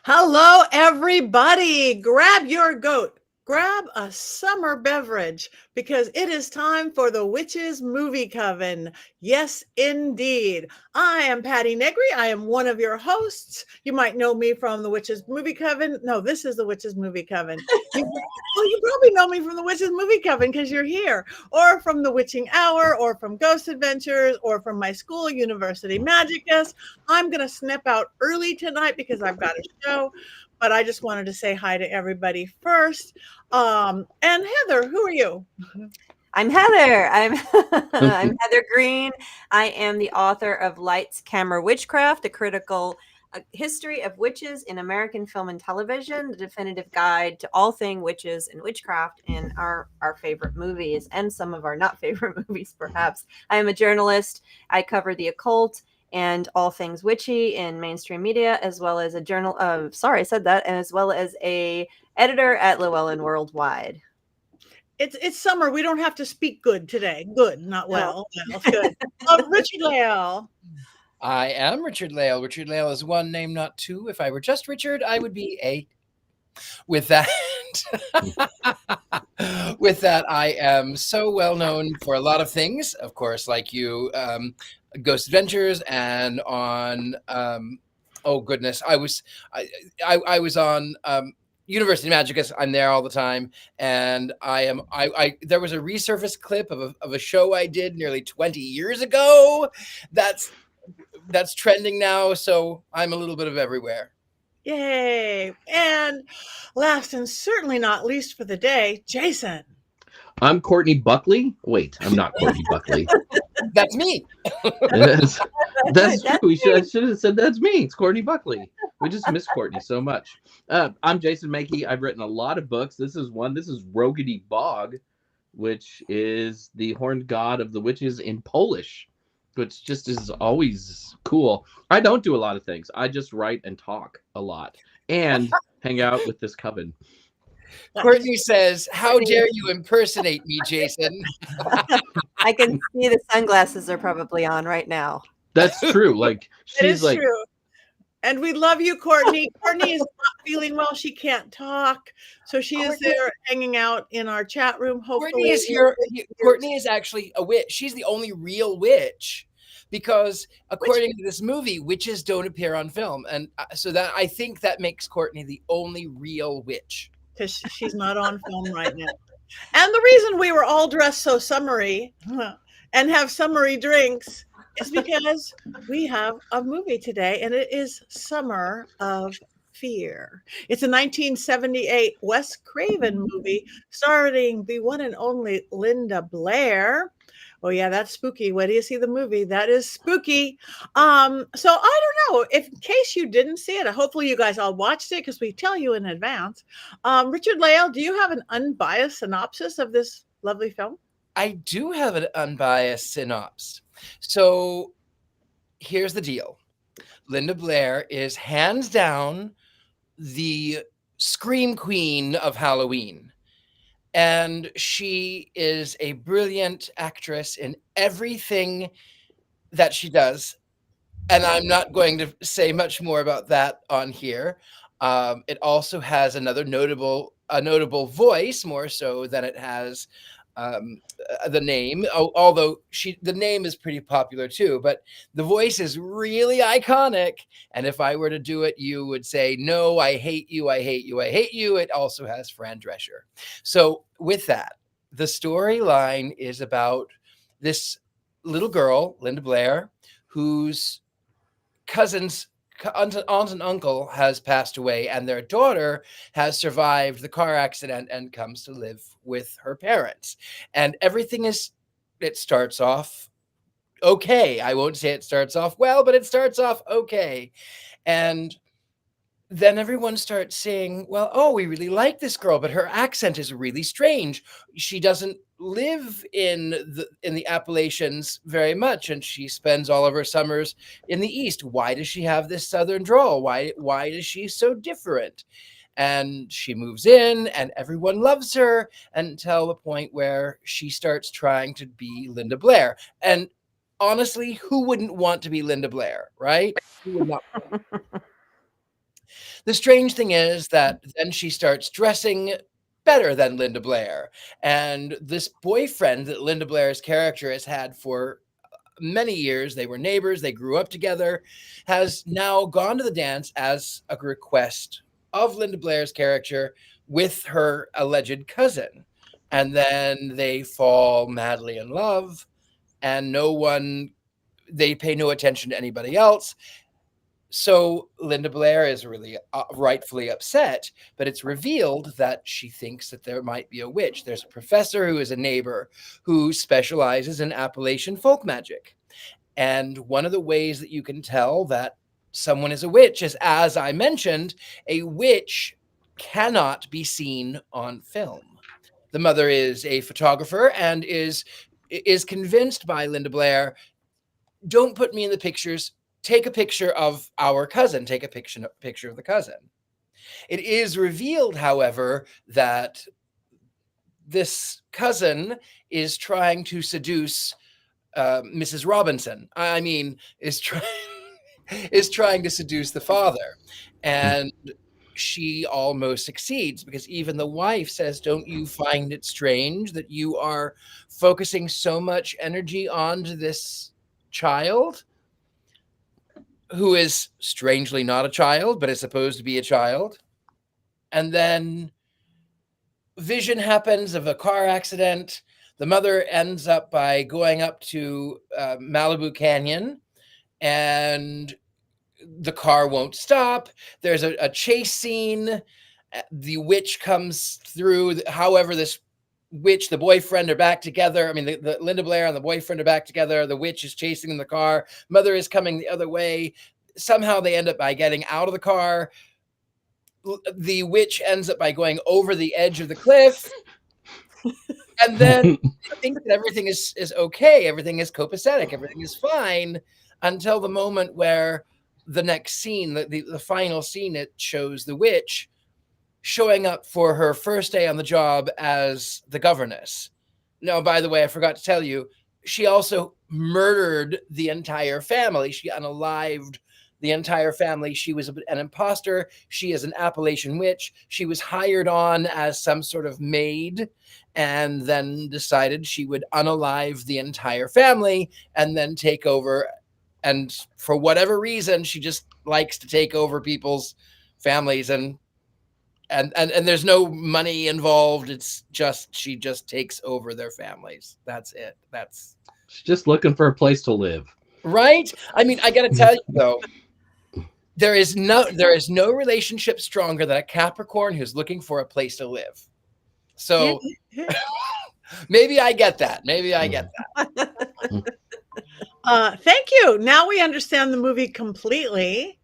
Hello, everybody. Grab your goat. Grab a summer beverage because it is time for the Witches Movie Coven. Yes, indeed. I am Patti Negri. I am one of your hosts. You might know me from the Witches Movie Coven. No, this is the Witches Movie Coven. You probably know me from the Witches Movie Coven because you're here, or from the Witching Hour, or from Ghost Adventures, or from my school, University Magicus. I'm going to snip out early tonight because I've got a show, but I just wanted to say hi to everybody first. And Heather, who are you? I'm Heather. I'm Heather Greene. I am the author of Lights, Camera, Witchcraft, a critical history of witches in American film and television, the definitive guide to all things witches and witchcraft in our favorite movies and some of our not favorite movies, perhaps. I am a journalist. I cover the occult and all things witchy in mainstream media, as well as a as well as a editor at Llewellyn Worldwide. It's summer. We don't have to speak good today. Good, not well. No. Well, good. Richard-Lael. I am Richard-Lael. Richard-Lael is one name, not two. If I were just Richard, I would be a. With that, I am so well known for a lot of things. Of course, like you, Ghost Adventures, and on. Oh goodness, I was on. University Magicus. I'm there all the time, and there was a resurfaced clip of a show I did nearly 20 years ago. That's trending now, so I'm a little bit of everywhere. Yay! And last and certainly not least for the day, Jason. I'm Courtney Buckley. Wait, I'm not Courtney Buckley. That's me. That's true. I should have said that's me. It's Courtney Buckley. We just miss Courtney so much. I'm Jason Mankey. I've written a lot of books. This is one. This is Rogady Bog, which is the horned god of the witches in Polish, which just is always cool. I don't do a lot of things. I just write and talk a lot and hang out with this coven. Courtney says, "How dare you impersonate me, Jason?" I can see the sunglasses are probably on right now. That's true. Like she's like, true. And we love you, Courtney. Courtney is not feeling well. She can't talk. So she is there hanging out in our chat room. Hopefully. Courtney is here. Courtney is actually a witch. She's the only real witch because according to this movie, witches don't appear on film. And so that I think that makes Courtney the only real witch. Because she's not on film right now. And the reason we were all dressed so summery and have summery drinks is because we have a movie today, and it is Summer of Fear. It's a 1978 Wes Craven movie starring the one and only Linda Blair. Oh yeah, that's spooky. When do you see the movie? That is spooky. So I don't know. If in case you didn't see it, hopefully you guys all watched it because we tell you in advance. Richard-Lael, do you have an unbiased synopsis of this lovely film? I do have an unbiased synopsis. So here's the deal. Linda Blair is hands down the scream queen of Halloween. And she is a brilliant actress in everything that she does. And I'm not going to say much more about that on here. It also has a notable voice, more so than it has the name, although the name is pretty popular too, but the voice is really iconic. And if I were to do it, you would say, "No, I hate you, I hate you, I hate you." It also has Fran Drescher. So with that, the storyline is about this little girl, Linda Blair, whose aunt and uncle has passed away, and their daughter has survived the car accident and comes to live with her parents. And it starts off okay. I won't say it starts off well, but it starts off okay. And then everyone starts saying, well, oh, we really like this girl, but her accent is really strange. She doesn't live in the Appalachians very much, and she spends all of her summers in the East. Why does she have this Southern drawl? Why is she so different? And she moves in, and everyone loves her until the point where she starts trying to be Linda Blair. And honestly, who wouldn't want to be Linda Blair, right? Who would not? The strange thing is that then she starts dressing better than Linda Blair. And this boyfriend that Linda Blair's character has had for many years, they were neighbors, they grew up together, has now gone to the dance as a request of Linda Blair's character with her alleged cousin. And then they fall madly in love, and they pay no attention to anybody else. So Linda Blair is really rightfully upset, but it's revealed that she thinks that there might be a witch. There's a professor who is a neighbor who specializes in Appalachian folk magic. And one of the ways that you can tell that someone is a witch is, as I mentioned, a witch cannot be seen on film. The mother is a photographer and is convinced by Linda Blair, don't put me in the pictures. Take a picture of our cousin. Take a picture of the cousin. It is revealed, however, that this cousin is trying to seduce Mrs. Robinson. I mean, is trying to seduce the father. And she almost succeeds, because even the wife says, don't you find it strange that you are focusing so much energy onto this child who is strangely not a child, but is supposed to be a child? And then vision happens of a car accident. The mother ends up by going up to Malibu Canyon, and the car won't stop. There's a chase scene. The witch comes through. However, this witch, the boyfriend are back together. I mean, the Linda Blair and the boyfriend are back together. The witch is chasing the car. Mother is coming the other way. Somehow they end up by getting out of the car. The witch ends up by going over the edge of the cliff. And then I think that everything is okay. Everything is copacetic. Everything is fine until the moment where the next scene, the final scene, it shows the witch showing up for her first day on the job as the governess. Now, by the way, I forgot to tell you, she also murdered the entire family. She unalived the entire family. She was an imposter. She is an Appalachian witch. She was hired on as some sort of maid, and then decided she would unalive the entire family and then take over. And for whatever reason, she just likes to take over people's families, and there's no money involved. It's just, she just takes over their families. That's it. She's just looking for a place to live. Right? I mean, I got to tell you though, there is no relationship stronger than a Capricorn who's looking for a place to live. So maybe I get that. Thank you. Now we understand the movie completely.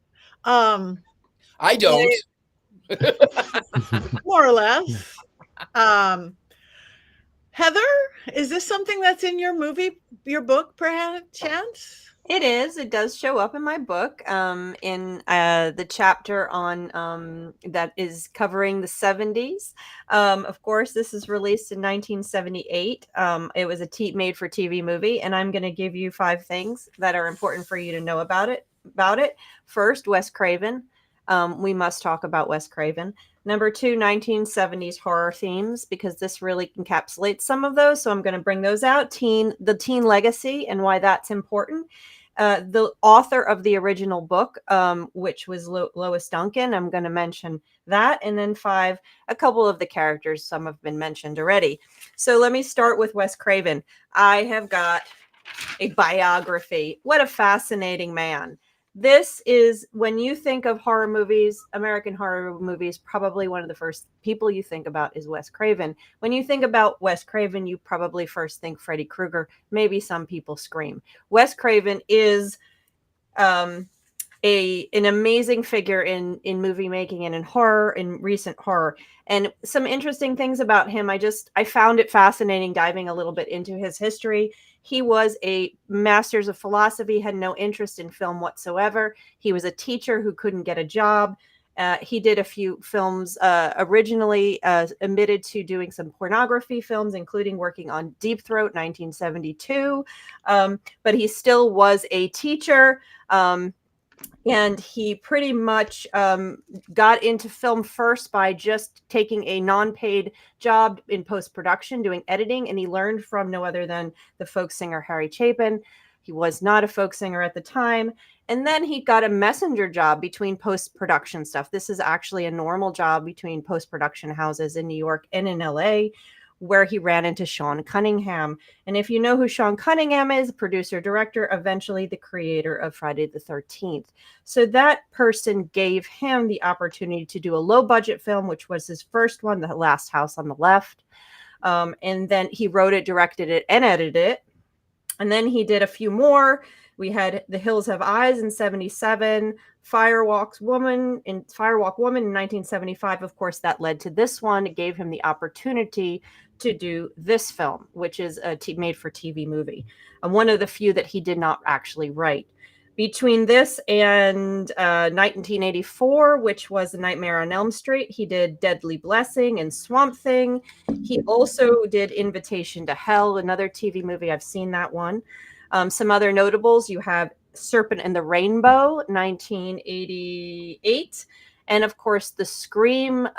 I don't. More or less. Heather, is this something that's in your book, perchance? It is. It does show up in my book, in the chapter on that is covering the 70s. Of course, this is released in 1978. It was a made-for-TV movie, and I'm going to give you 5 things that are important for you to know about it. First, Wes Craven. We must talk about Wes Craven. Number 2, 1970s horror themes, because this really encapsulates some of those. So I'm going to bring those out. The teen legacy and why that's important. The author of the original book, which was Lois Duncan. I'm going to mention that. And then 5, a couple of the characters. Some have been mentioned already. So let me start with Wes Craven. I have got a biography. What a fascinating man. This is, when you think of horror movies, American horror movies, probably one of the first people you think about is Wes Craven. When you think about Wes Craven, you probably first think Freddy Krueger. Maybe some people Scream. Wes Craven is an amazing figure in movie making and in horror, in recent horror. And some interesting things about him. I found it fascinating diving a little bit into his history. He was a master's of philosophy, had no interest in film whatsoever. He was a teacher who couldn't get a job. He did a few films, originally admitted to doing some pornography films, including working on Deep Throat, 1972. But he still was a teacher. And he pretty much got into film first by just taking a non-paid job in post-production, doing editing. And he learned from no other than the folk singer Harry Chapin. He was not a folk singer at the time. And then he got a messenger job between post-production stuff. This is actually a normal job between post-production houses in New York and in LA, where he ran into Sean Cunningham. And if you know who Sean Cunningham is, producer, director, eventually the creator of Friday the 13th. So that person gave him the opportunity to do a low budget film, which was his first one, The Last House on the Left. And then he wrote it, directed it, and edited it. And then he did a few more. We had The Hills Have Eyes in 77, Firewalk Woman in 1975. Of course, that led to this one. It gave him the opportunity to do this film, which is a made-for-TV movie. One of the few that he did not actually write. Between this and 1984, which was A Nightmare on Elm Street, he did Deadly Blessing and Swamp Thing. He also did Invitation to Hell, another TV movie. I've seen that one. Some other notables, you have Serpent and the Rainbow, 1988. And of course, the Scream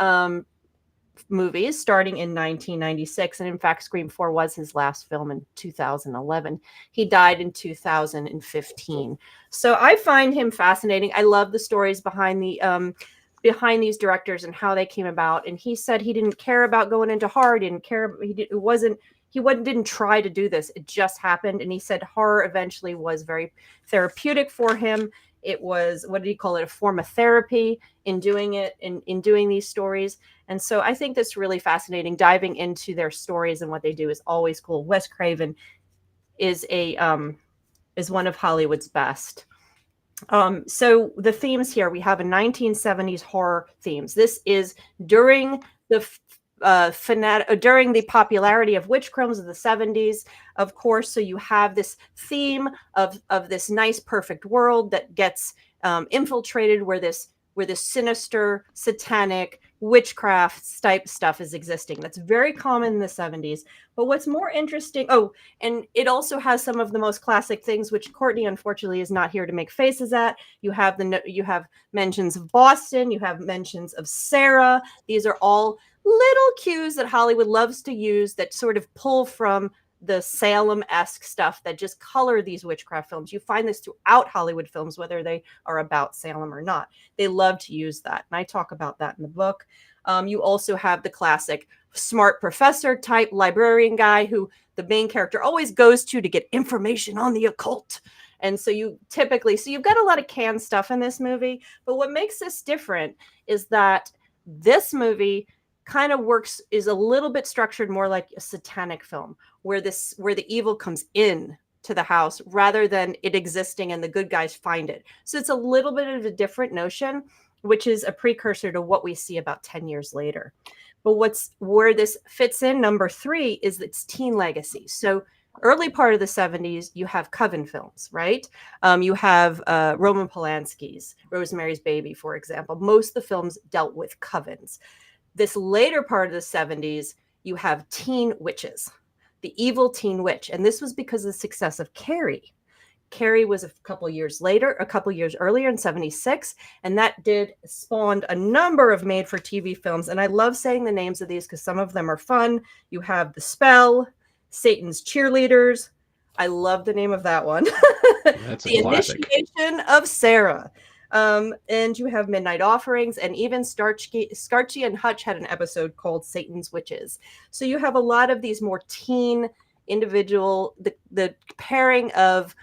movies starting in 1996. And in fact, Scream 4 was his last film in 2011. He died in 2015. So I find him fascinating. I love the stories behind these directors and how they came about. And he said he didn't care about going into horror. Didn't try to do this. It just happened. And he said horror eventually was very therapeutic for him. It was, what did he call it? A form of therapy in doing it, in doing these stories. And so I think that's really fascinating. Diving into their stories and what they do is always cool. Wes Craven is one of Hollywood's best. So the themes here, we have a 1970s horror themes. This is during the during the popularity of witch crimes of the 70s, of course. So you have this theme of this nice, perfect world that gets infiltrated, where this sinister, satanic witchcraft type stuff is existing. That's very common in the 70s. But what's more interesting, and it also has some of the most classic things, which Courtney unfortunately is not here to make faces at. You have mentions of Boston, you have mentions of Sarah. These are all little cues that Hollywood loves to use that sort of pull from the Salem-esque stuff that just color these witchcraft films. You find this throughout Hollywood films, whether they are about Salem or not. They love to use that. And I talk about that in the book. You also have the classic smart professor type librarian guy who the main character always goes to get information on the occult. And so you've got a lot of canned stuff in this movie. But what makes this different is that this movie kind of is a little bit structured more like a satanic film, where the evil comes in to the house rather than it existing and the good guys find it. So it's a little bit of a different notion, which is a precursor to what we see about 10 years later. But where this fits in, number 3, is its teen legacy. So early part of the 70s, you have Coven films, right? You have Roman Polanski's Rosemary's Baby, for example. Most of the films dealt with covens. This later part of the 70s, you have teen witches, the evil teen witch. And this was because of the success of Carrie. Carrie was a couple years earlier in 76. And that spawned a number of made-for-TV films. And I love saying the names of these because some of them are fun. You have The Spell, Satan's Cheerleaders. I love the name of that one. That's a classic. Initiation of Sarah. And you have Midnight Offerings, and even Starchy and Hutch had an episode called Satan's Witches. So you have a lot of these more teen individual, the pairing of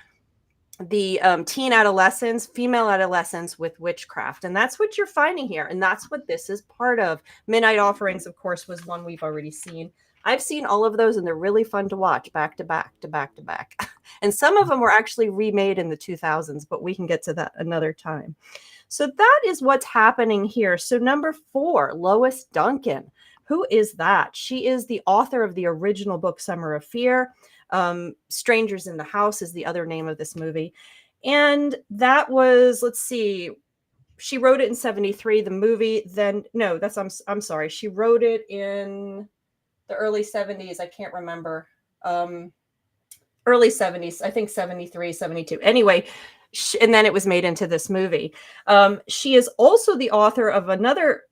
the teen adolescents, female adolescents with witchcraft. And that's what you're finding here. And that's what this is part of. Midnight Offerings, of course, was one we've already seen. I've seen all of those, and they're really fun to watch back to back to back to back. And some of them were actually remade in the 2000s, but we can get to that another time. So that is what's happening here. So number 4, Lois Duncan. Who is that? She is the author of the original book, Summer of Fear. Strangers in the House is the other name of this movie. And that was, let's see, she wrote it in 73. The movie I'm sorry. She wrote it in the early 70s. I can't remember. Early 70s, I think 73, 72. Anyway, and then it was made into this movie. She is also the author of another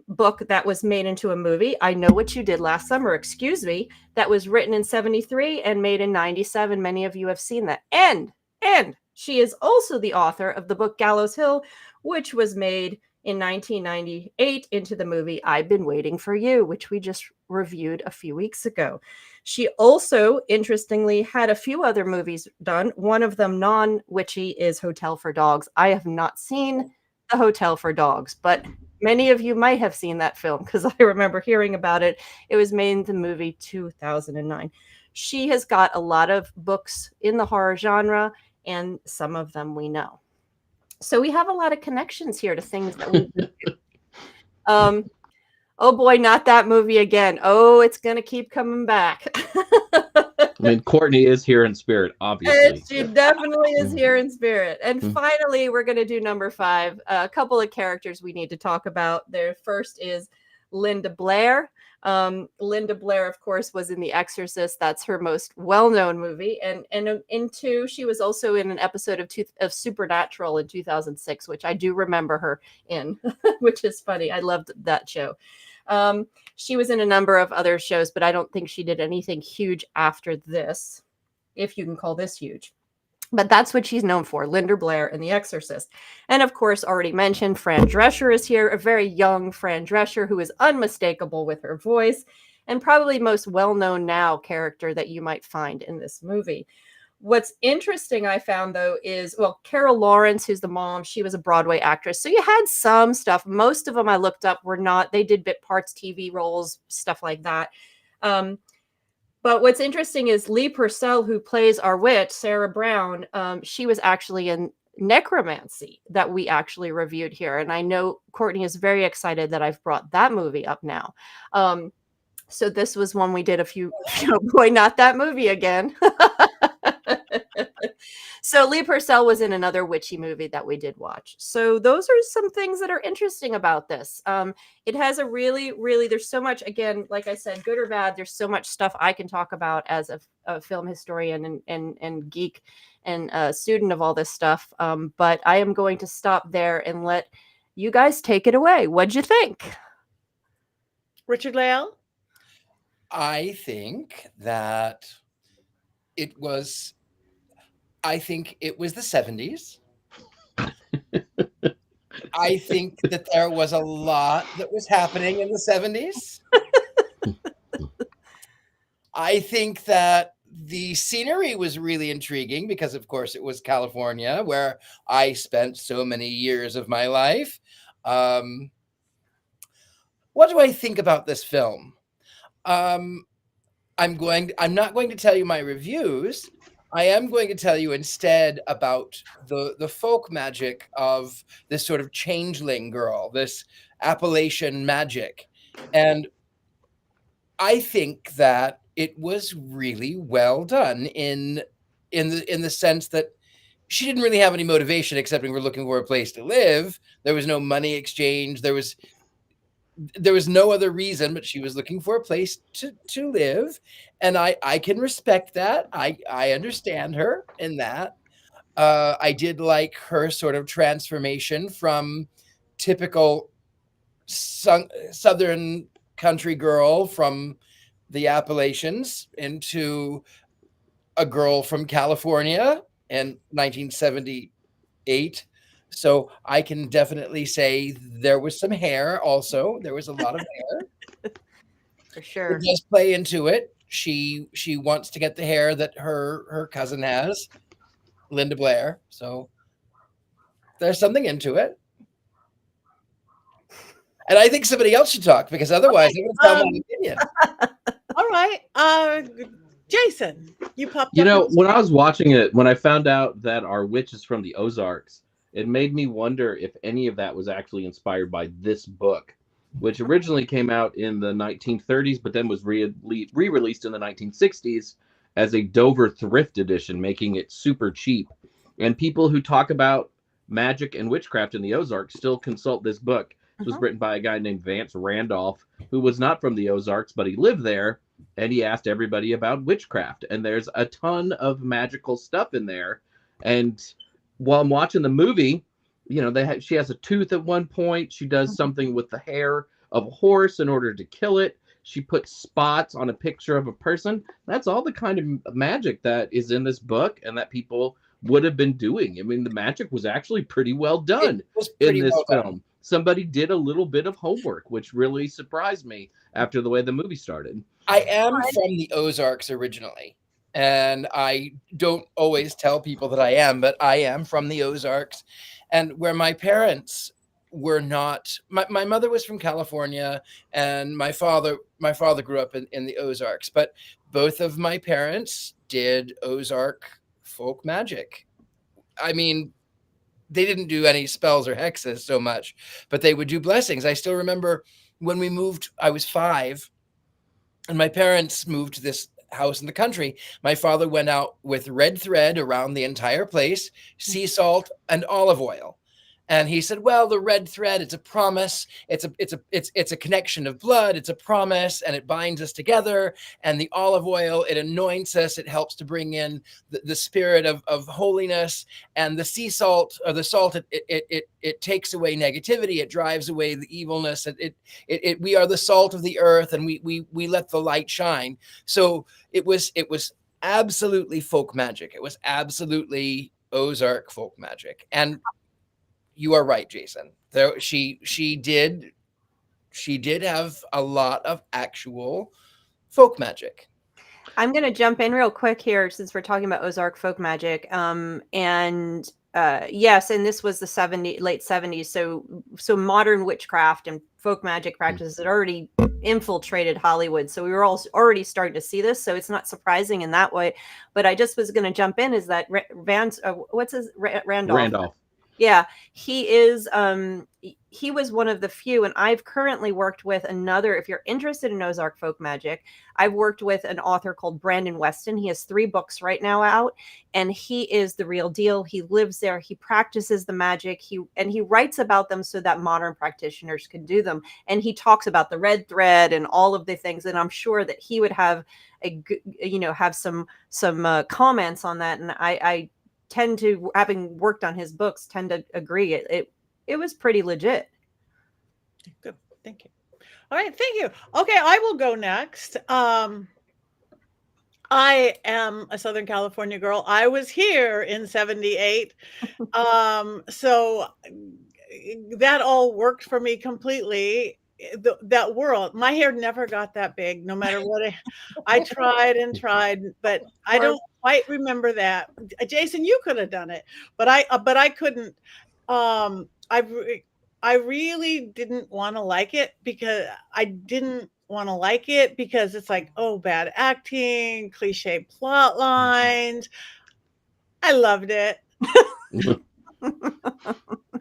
book that was made into a movie, I Know What You Did Last Summer, excuse me, that was written in 73 and made in 97. Many of you have seen that. And she is also the author of the book Gallows Hill, which was made in 1998 into the movie I've Been Waiting for You, which we just reviewed a few weeks ago. She also, interestingly, had a few other movies done. One of them, non-witchy, is Hotel for Dogs. I have not seen The Hotel for Dogs, but many of you might have seen that film because I remember hearing about it. It was made in the movie 2009. She has got a lot of books in the horror genre, and some of them we know. So we have a lot of connections here to things that we do. Oh boy, not that movie again. Oh, it's going to keep coming back. I mean, Courtney is here in spirit, obviously. She definitely is here in spirit. And finally, we're going to do number 5. A couple of characters we need to talk about. Their first is Linda Blair. Linda Blair, of course, was in The Exorcist. That's her most well-known movie. And in 2, she was also in an episode of Supernatural in 2006, which I do remember her in, which is funny. I loved that show. She was in a number of other shows, but I don't think she did anything huge after this, if you can call this huge. But that's what she's known for, Linda Blair in The Exorcist. And of course, already mentioned, Fran Drescher is here, a very young Fran Drescher who is unmistakable with her voice and probably most well-known now character that you might find in this movie. What's interesting I found, though, is, well, Carol Lawrence, who's the mom, she was a Broadway actress. So you had some stuff. Most of them I looked up were not. They did bit parts, TV roles, stuff like that. But what's interesting is Lee Purcell, who plays our witch, Sarah Brown, she was actually in Necromancy that we actually reviewed here. And I know Courtney is very excited that I've brought that movie up now. So this was one we did a few, oh boy, not that movie again. So Lee Purcell was in another witchy movie that we did watch. So those are some things that are interesting about this. It has a really, there's so much, again, like I said, good or bad, there's so much stuff I can talk about as a film historian and geek and a student of all this stuff. But I am going to stop there and let you guys take it away. What'd you think? Richard-Lael? I think that it was the 70s. I think that there was a lot that was happening in the 70s. I think that the scenery was really intriguing because, of course, it was California, where I spent so many years of my life. What do I think about this film? I'm not going to tell you my reviews. I am going to tell you instead about the folk magic of this sort of changeling girl, this Appalachian magic. And I think that it was really well done in the sense that she didn't really have any motivation except we were looking for a place to live. There was no money exchange. There was no other reason, but she was looking for a place to live. And I can respect that. I understand her in that. I did like her sort of transformation from typical Southern country girl from the Appalachians into a girl from California in 1978. So I can definitely say there was some hair also. There was a lot of hair. For sure. It does play into it. She wants to get the hair that her cousin has, Linda Blair. So there's something into it. And I think somebody else should talk because otherwise I'm going to tell my opinion. All right. Jason, you popped up. You know, when I was watching it, when I found out that our witch is from the Ozarks, it made me wonder if any of that was actually inspired by this book, which originally came out in the 1930s, but then was re-released in the 1960s as a Dover thrift edition, making it super cheap. And people who talk about magic and witchcraft in the Ozarks still consult this book. It was written by a guy named Vance Randolph, who was not from the Ozarks, but he lived there, and he asked everybody about witchcraft. And there's a ton of magical stuff in there. And while I'm watching the movie, she has a tooth at one point. She does something with the hair of a horse in order to kill it. She puts spots on a picture of a person. That's all the kind of magic that is in this book and that people would have been doing. I mean, the magic was actually pretty well done in this film. Somebody did a little bit of homework, which really surprised me after the way the movie started. I am from the Ozarks originally, and I don't always tell people that I am, but I am from the Ozarks, and where my parents were not. My mother was from California, and my father grew up in the Ozarks, but both of my parents did Ozark folk magic. I mean, they didn't do any spells or hexes so much, but they would do blessings. I still remember when we moved, I was 5, and my parents moved to this house in the country. My father went out with red thread around the entire place, sea salt and olive oil. And he said, well, the red thread, it's a promise. It's a connection of blood. It's a promise, and it binds us together. And the olive oil, it anoints us. It helps to bring in the spirit of holiness. And the sea salt, or the salt, it takes away negativity. It drives away the evilness. We are the salt of the earth, and we let the light shine. So it was absolutely folk magic. It was absolutely Ozark folk magic. And you are right, Jason. There, she did have a lot of actual folk magic. I'm going to jump in real quick here since we're talking about Ozark folk magic. Yes, and this was the late 70s. So modern witchcraft and folk magic practices had already infiltrated Hollywood. So we were all already starting to see this. So it's not surprising in that way. But I just was going to jump in is that Randolph. Yeah, he is. He was one of the few, and I've currently worked with another. If you're interested in Ozark folk magic, I've worked with an author called Brandon Weston. He has 3 books right now out, and he is the real deal. He lives there. He practices the magic. He writes about them so that modern practitioners can do them. And he talks about the red thread and all of the things. And I'm sure that he would have have some comments on that. And I tend to, having worked on his books, tend to agree. It was pretty legit. Good. Thank you. All right. Thank you. Okay. I will go next. I am a Southern California girl. I was here in 78. So that all worked for me completely. That world, my hair never got that big, no matter what. I tried and tried, but I don't quite remember that. Jason, you could have done it, but I couldn't. I really didn't want to like it because it's like, oh, bad acting, cliche plot lines. I loved it.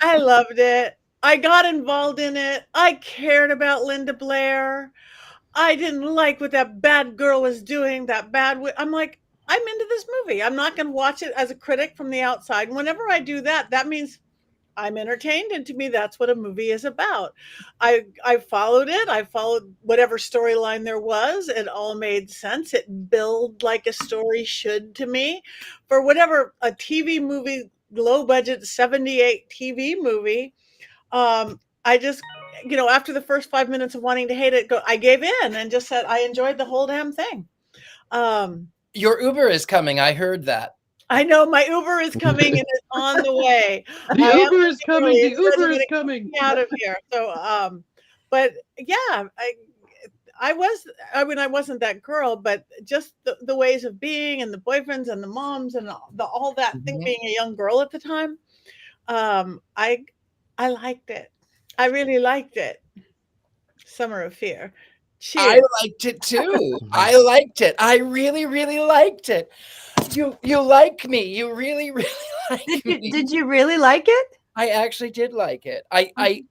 I loved it. I got involved in it. I cared about Linda Blair. I didn't like what that bad girl was doing, I'm like, I'm into this movie. I'm not going to watch it as a critic from the outside. Whenever I do that, that means I'm entertained. And to me, that's what a movie is about. I followed it. I followed whatever storyline there was. It all made sense. It billed like a story should to me. For whatever a TV movie, low budget 78 TV movie, I just, after the first 5 minutes of wanting to hate it, I gave in and just said I enjoyed the whole damn thing. Your Uber is coming. I heard that. I know my Uber is coming and it's on the way. The Uber is coming. The Uber is coming out of here. So, but yeah, I wasn't that girl, but just the ways of being and the boyfriends and the moms and all that thing, being a young girl at the time. I liked it. I really liked it. Summer of Fear. Cheers. I liked it too. I liked it. I really, really liked it. You like me. You really, really like me. Did you really like it? I actually did like it. I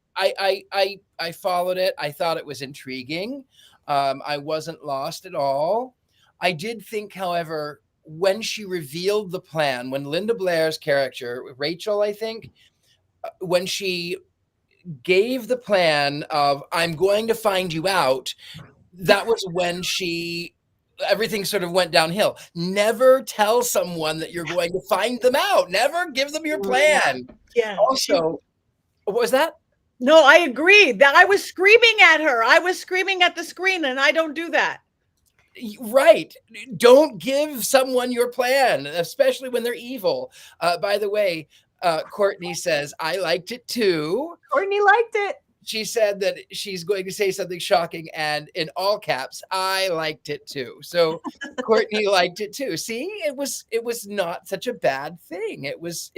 followed it. I thought it was intriguing. I wasn't lost at all. I did think, however, when she revealed the plan, when Linda Blair's character, Rachel, I think, when she gave the plan of, I'm going to find you out, that was when she everything sort of went downhill. Never tell someone that you're going to find them out. Never give them your plan. Yeah. Also, what was that? No, I agree. That I was screaming at her. I was screaming at the screen, and I don't do that. Right. Don't give someone your plan, especially when they're evil. By the way, Courtney says, I liked it too. Courtney liked it. She said that she's going to say something shocking, and in all caps, I liked it too. So Courtney liked it too. See, it was not such a bad thing. It was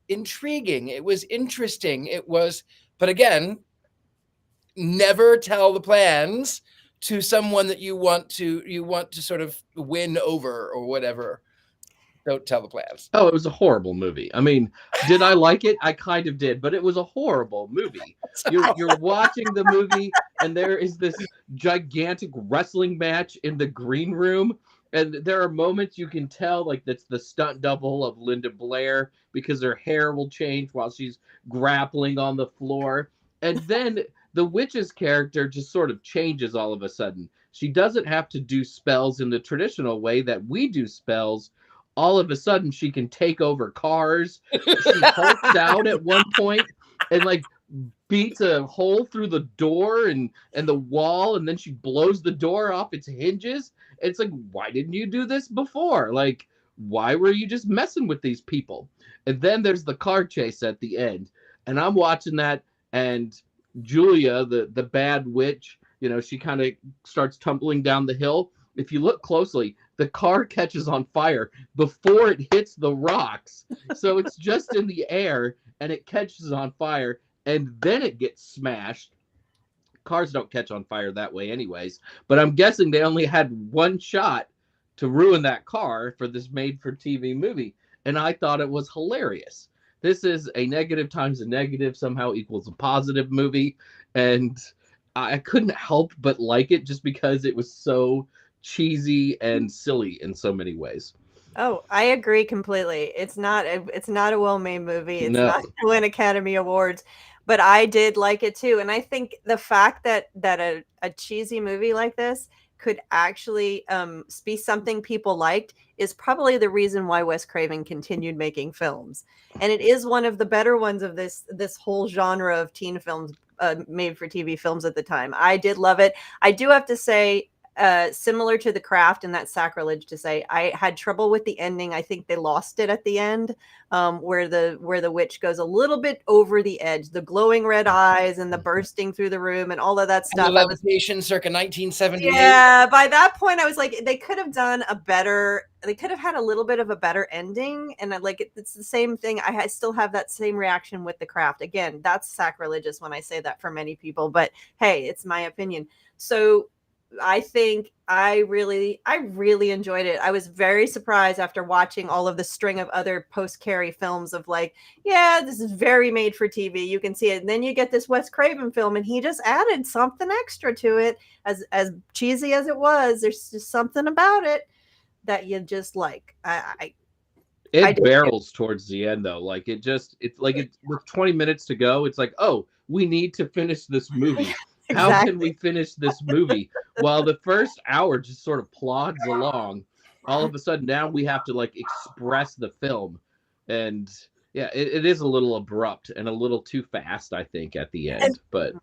intriguing. It was interesting. But again, never tell the plans to someone that you want to sort of win over or whatever. Don't tell the plans. Oh, it was a horrible movie. I mean, did I like it? I kind of did, but it was a horrible movie. You're watching the movie, and there is this gigantic wrestling match in the green room, and there are moments you can tell like that's the stunt double of Linda Blair because her hair will change while she's grappling on the floor. And then the witch's character just sort of changes all of a sudden. She doesn't have to do spells in the traditional way that we do spells. All of a sudden, she can take over cars. She hulks out at one point and like beats a hole through the door and the wall, and then she blows the door off its hinges. It's like, why didn't you do this before? Like, why were you just messing with these people? And then there's the car chase at the end, and I'm watching that, and Julia, the bad witch, she kind of starts tumbling down the hill. If you look closely, the car catches on fire before it hits the rocks. So it's just in the air and it catches on fire and then it gets smashed. Cars don't catch on fire that way anyways, but I'm guessing they only had one shot to ruin that car for this made-for-TV movie. And I thought it was hilarious. This is a negative times a negative somehow equals a positive movie. And I couldn't help but like it just because it was so cheesy and silly in so many ways. Oh, I agree completely. It's not a well-made movie. It's No. not going to win Academy Awards, but I did like it too. And I think the fact that a cheesy movie like this could actually be something people liked is probably the reason why Wes Craven continued making films. And it is one of the better ones of this whole genre of teen films, made for TV films at the time. I did love it. I do have to say, similar to The Craft, and that's sacrilege to say, I had trouble with the ending. I think they lost it at the end, where the witch goes a little bit over the edge, the glowing red eyes and the bursting through the room and all of that stuff. And the levitation circa 1978. Yeah, by that point I was like, they could have had a little bit of a better ending. And it's the same thing. I still have that same reaction with The Craft. Again, that's sacrilegious when I say that for many people, but hey, it's my opinion. So I think I really enjoyed it. I was very surprised after watching all of the string of other post-Carrie films of like, yeah, this is very made for TV. You can see it. And then you get this Wes Craven film and he just added something extra to it. As cheesy as it was, there's just something about it that you just like. It barrels towards the end though. Like it's with 20 minutes to go. It's like, oh, we need to finish this movie. Exactly. How can we finish this movie? While the first hour just sort of plods along, all of a sudden now we have to like express the film. And yeah, it is a little abrupt and a little too fast, I think, at the end. But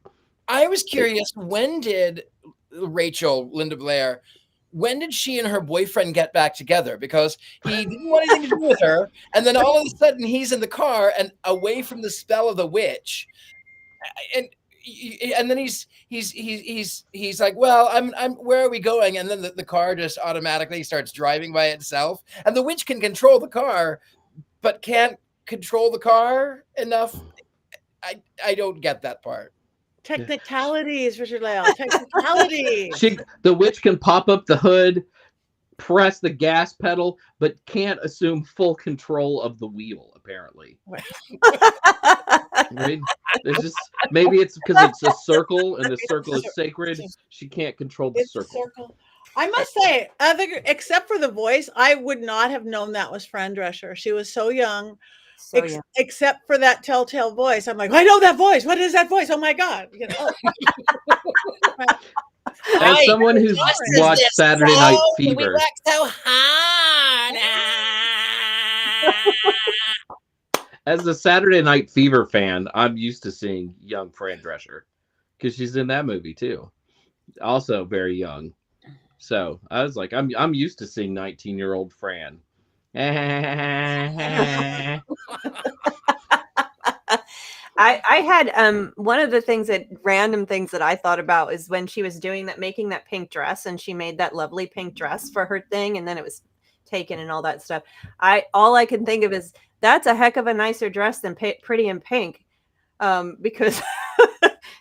I was curious, when did Linda Blair, when did she and her boyfriend get back together? Because he didn't want anything to do with her. And then all of a sudden he's in the car and away from the spell of the witch. And then he's like, well, I'm where are we going? And then the car just automatically starts driving by itself, and the witch can control the car but can't control the car enough. I don't get that part. Technicalities, Richard-Lael. Technicalities. The witch can pop up the hood, press the gas pedal, but can't assume full control of the wheel, apparently. Right? Maybe it's because it's a circle and the circle is sacred. She can't control the circle. I must say, except for the voice, I would not have known that was Fran Drescher. She was so young. Except for that telltale voice. I'm like, I know that voice. What is that voice? Oh my God. As someone who's watched Saturday Night We Fever, work so hard. as a Saturday Night Fever fan, I'm used to seeing young Fran Drescher because she's in that movie too. Also very young. So I was like, I'm used to seeing 19-year-old Fran. I had one of the random things that I thought about is when she was making that pink dress, and she made that lovely pink dress for her thing, and then it was taken and all that stuff. All I can think of is that's a heck of a nicer dress than Pretty in Pink, because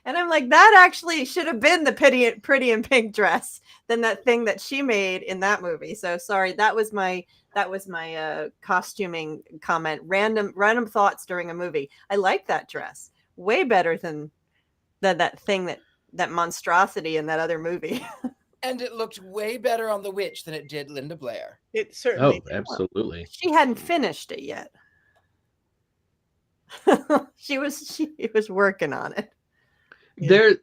and I'm like, that actually should have been the Pretty in Pink dress than that thing that she made in that movie. So sorry, that was my costuming comment. Random thoughts during a movie. I like that dress way better than that thing, that monstrosity in that other movie. And it looked way better on the witch than it did Linda Blair. It certainly Oh, absolutely. She hadn't finished it yet. she was working on it.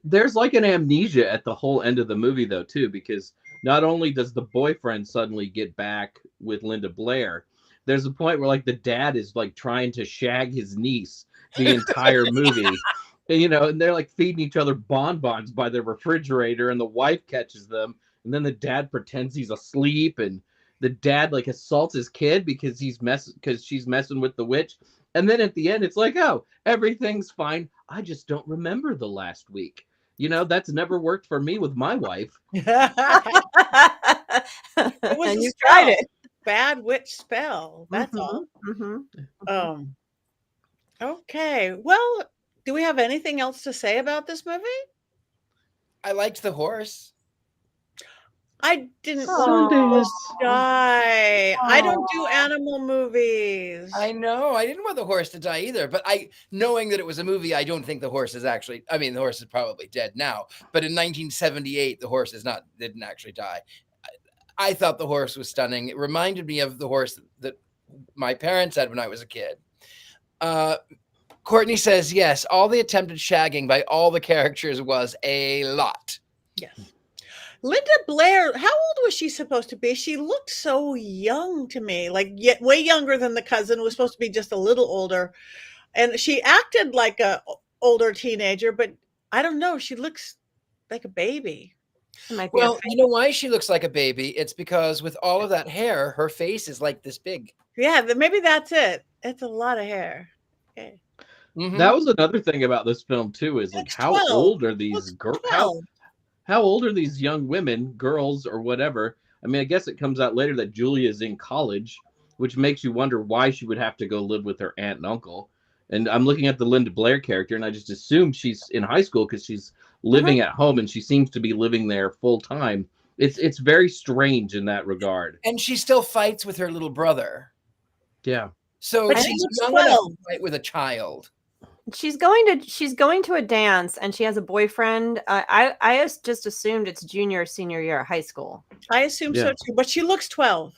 There's like an amnesia at the whole end of the movie though too, because not only does the boyfriend suddenly get back with Linda Blair, there's a point where like the dad is like trying to shag his niece the entire movie. And, and they're like feeding each other bonbons by the refrigerator, and the wife catches them, and then the dad pretends he's asleep, and the dad like assaults his kid because she's messing with the witch. And then at the end, it's like, oh, everything's fine. I just don't remember the last week. That's never worked for me with my wife. It was And you spell. tried it. Bad witch spell. That's all. Mm-hmm. Okay. Well, do we have anything else to say about this movie? I liked the horse. I didn't Aw. want to die. I don't do animal movies. I know. I didn't want the horse to die either. But knowing that it was a movie, I don't think the horse is actually. I mean, the horse is probably dead now. But in 1978, the horse didn't actually die. I thought the horse was stunning. It reminded me of the horse that my parents had when I was a kid. Courtney says, yes, all the attempted shagging by all the characters was a lot. Yes. Linda Blair, how old was she supposed to be? She looked so young to me, like yet way younger than the cousin, who was supposed to be just a little older. And she acted like a older teenager, but I don't know. She looks like a baby. Well, you know why she looks like a baby? It's because with all of that hair, her face is like this big. Yeah, maybe that's it. It's a lot of hair. Okay. Mm-hmm. That was another thing about this film too, is like, how 12. old are these girls? How old are these young women, girls, or whatever? I mean, I guess it comes out later that Julia is in college, which makes you wonder why she would have to go live with her aunt and uncle. And I'm looking at the Linda Blair character, and I just assume she's in high school because she's living at home, and she seems to be living there full time. It's very strange in that regard. And she still fights with her little brother. Yeah. So But she's she's young enough 12. to fight with a child. She's going to a dance, and she has a boyfriend. I just assumed it's junior or senior year of high school. I assume so too, but she looks 12.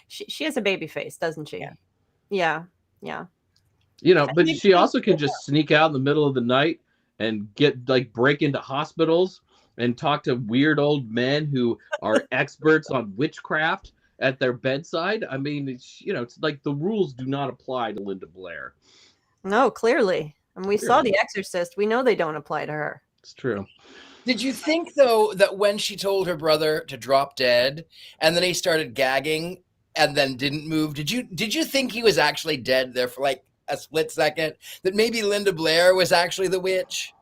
She has a baby face, doesn't she? Yeah. Yeah. But she also can just sneak out in the middle of the night and break into hospitals and talk to weird old men who are experts on witchcraft at their bedside. I mean, it's like the rules do not apply to Linda Blair. No, clearly. And we saw The Exorcist. We know they don't apply to her. It's true. Did you think, though, that when she told her brother to drop dead and then he started gagging and then didn't move, did you think he was actually dead there for like a split second? That maybe Linda Blair was actually the witch?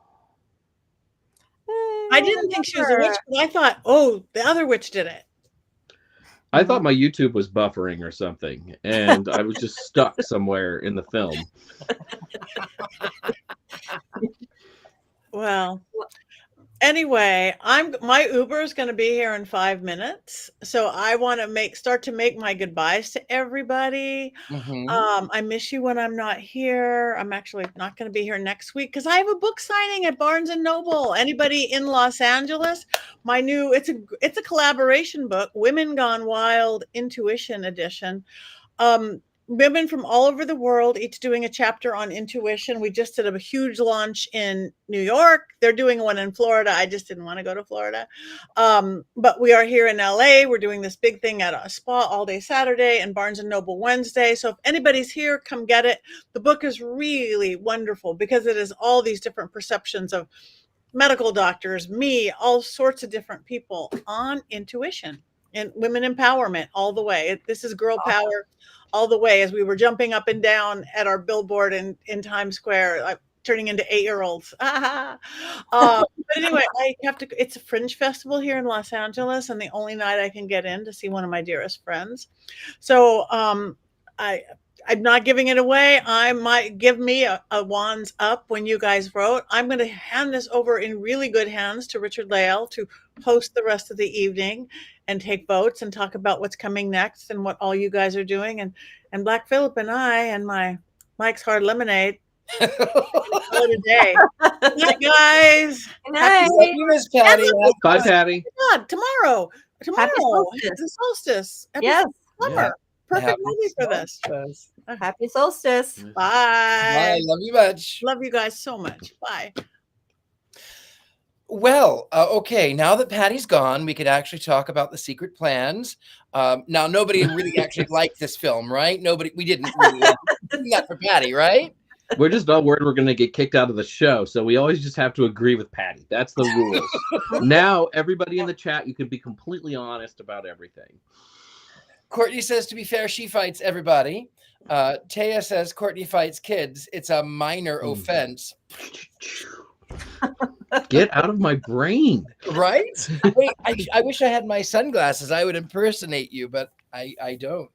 I didn't think she was a witch, but I thought, oh, the other witch did it. I thought my YouTube was buffering or something, and I was just stuck somewhere in the film. Well, anyway, my Uber is going to be here in 5 minutes, so I want to start to make my goodbyes to everybody. I miss you when I'm not here. I'm actually not going to be here next week because I have a book signing at Barnes and Noble. Anybody in Los Angeles? It's a collaboration book, Women Gone Wild Intuition Edition. women from all over the world, each doing a chapter on intuition. We just did a huge launch in New York. They're doing one in Florida. I just didn't want to go to Florida. But we are here in LA. We're doing this big thing at a spa all day Saturday and Barnes & Noble Wednesday. So if anybody's here, come get it. The book is really wonderful because it is all these different perceptions of medical doctors, me, all sorts of different people on intuition and women empowerment all the way. This is girl power all the way. As we were jumping up and down at our billboard in Times Square, like turning into 8-year-olds. But anyway, I have to. It's a fringe festival here in Los Angeles, and the only night I can get in to see one of my dearest friends. So I'm not giving it away. I might give me a wands up when you guys vote. I'm going to hand this over in really good hands to Richard-Lael to host the rest of the evening and take votes and talk about what's coming next and what all you guys are doing. And Black Phillip and I and my Mike's Hard Lemonade. Call it a day. Good night, guys. Good night. Love you, Miss Patti. Bye, Patti. God, tomorrow Happy solstice. the solstice. Yes. Summer. Yeah. Perfect Happy movie for this. solstice. Happy solstice. Bye. Bye. Love you much. Love you guys so much. Bye. Well, okay. Now that Patty's gone, we could actually talk about the secret plans. Now, nobody really actually liked this film, right? We didn't really do that for Patti, right? We're just all worried we're going to get kicked out of the show, so we always just have to agree with Patti. That's the rules. Now, everybody in the chat, you can be completely honest about everything. Courtney says, to be fair, she fights everybody. Taya says, Courtney fights kids. It's a minor offense. Get out of my brain. Right? Wait, I wish I had my sunglasses. I would impersonate you, but I don't.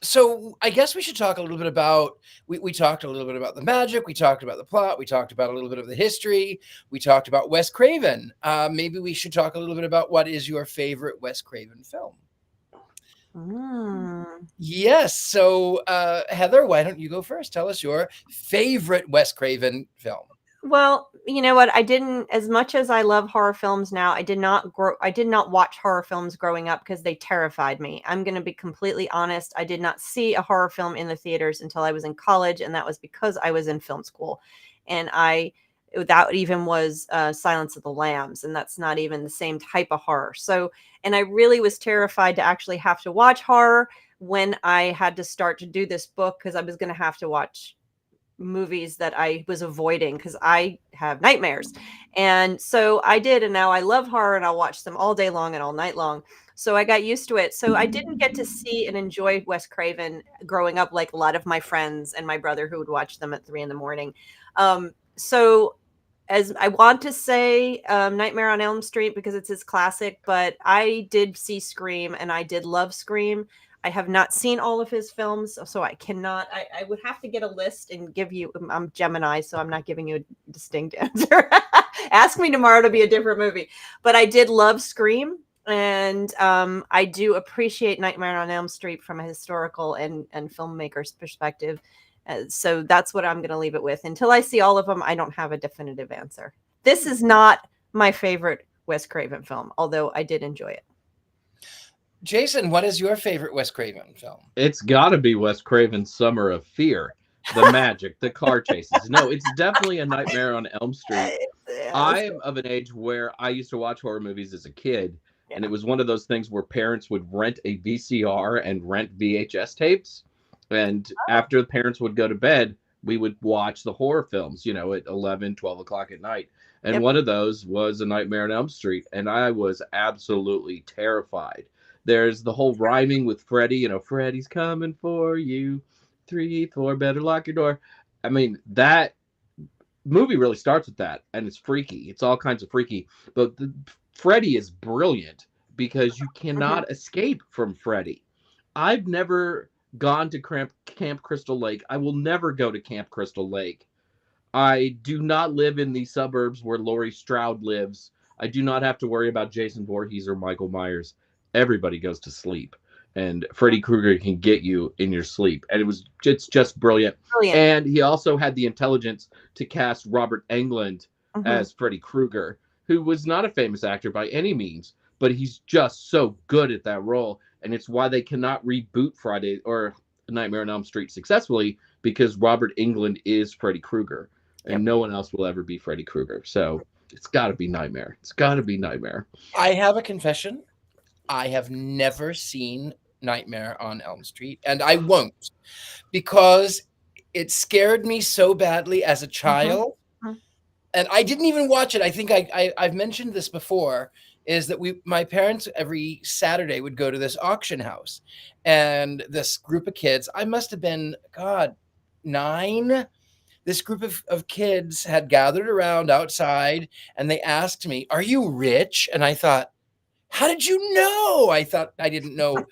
So I guess we should talk a little bit about, we talked a little bit about the magic. We talked about the plot. We talked about a little bit of the history. We talked about Wes Craven. Maybe we should talk a little bit about what is your favorite Wes Craven film? Yes. So Heather, why don't you go first? Tell us your favorite Wes Craven film. Well, you know what? As much as I love horror films now, I did not watch horror films growing up because they terrified me. I'm going to be completely honest. I did not see a horror film in the theaters until I was in college, and that was because I was in film school. And that even was Silence of the Lambs, and that's not even the same type of horror. So, and I really was terrified to actually have to watch horror when I had to start to do this book, because I was going to have to watch movies that I was avoiding because I have nightmares. And so I did, and now I love horror, and I'll watch them all day long and all night long. So I got used to it. So I didn't get to see and enjoy Wes Craven growing up like a lot of my friends and my brother who would watch them at 3 a.m. So as I want to say Nightmare on Elm Street because it's his classic, but I did see Scream, and I did love Scream. I have not seen all of his films, so I cannot. I would have to get a list and give you. I'm Gemini, so I'm not giving you a distinct answer. Ask me tomorrow to be a different movie. But I did love Scream, and I do appreciate Nightmare on Elm Street from a historical and filmmaker's perspective. So that's what I'm going to leave it with. Until I see all of them, I don't have a definitive answer. This is not my favorite Wes Craven film, although I did enjoy it. Jason, what is your favorite Wes Craven film? It's got to be Wes Craven's Summer of Fear. The magic, the car chases. No, it's definitely a Nightmare on Elm Street. I am of an age where I used to watch horror movies as a kid, and it was one of those things where parents would rent a VCR and rent VHS tapes. And after the parents would go to bed, we would watch the horror films, at 11, 12 o'clock at night. And one of those was A Nightmare on Elm Street. And I was absolutely terrified. There's the whole rhyming with Freddy, Freddy's coming for you. 3, 4, better lock your door. I mean, that movie really starts with that, and it's freaky. It's all kinds of freaky. But Freddy is brilliant because you cannot escape from Freddy. I've never gone to Camp Crystal Lake. I will never go to Camp Crystal Lake. I do not live in the suburbs where Laurie Strode lives. I do not have to worry about Jason Voorhees or Michael Myers. Everybody goes to sleep, and Freddy Krueger can get you in your sleep. And it's just brilliant. And he also had the intelligence to cast Robert Englund as Freddy Krueger, who was not a famous actor by any means, but he's just so good at that role. And it's why they cannot reboot Friday or Nightmare on Elm Street successfully because Robert Englund is Freddy Krueger, and no one else will ever be Freddy Krueger. So it's got to be Nightmare. It's got to be Nightmare. I have a confession. I have never seen Nightmare on Elm Street, and I won't, because it scared me so badly as a child. And I didn't even watch it. I think I've mentioned this before, is that my parents every Saturday would go to this auction house, and this group of kids, I must have been, God, 9. This group of kids had gathered around outside, and they asked me, "Are you rich?" And I thought, how did you know? I thought I didn't know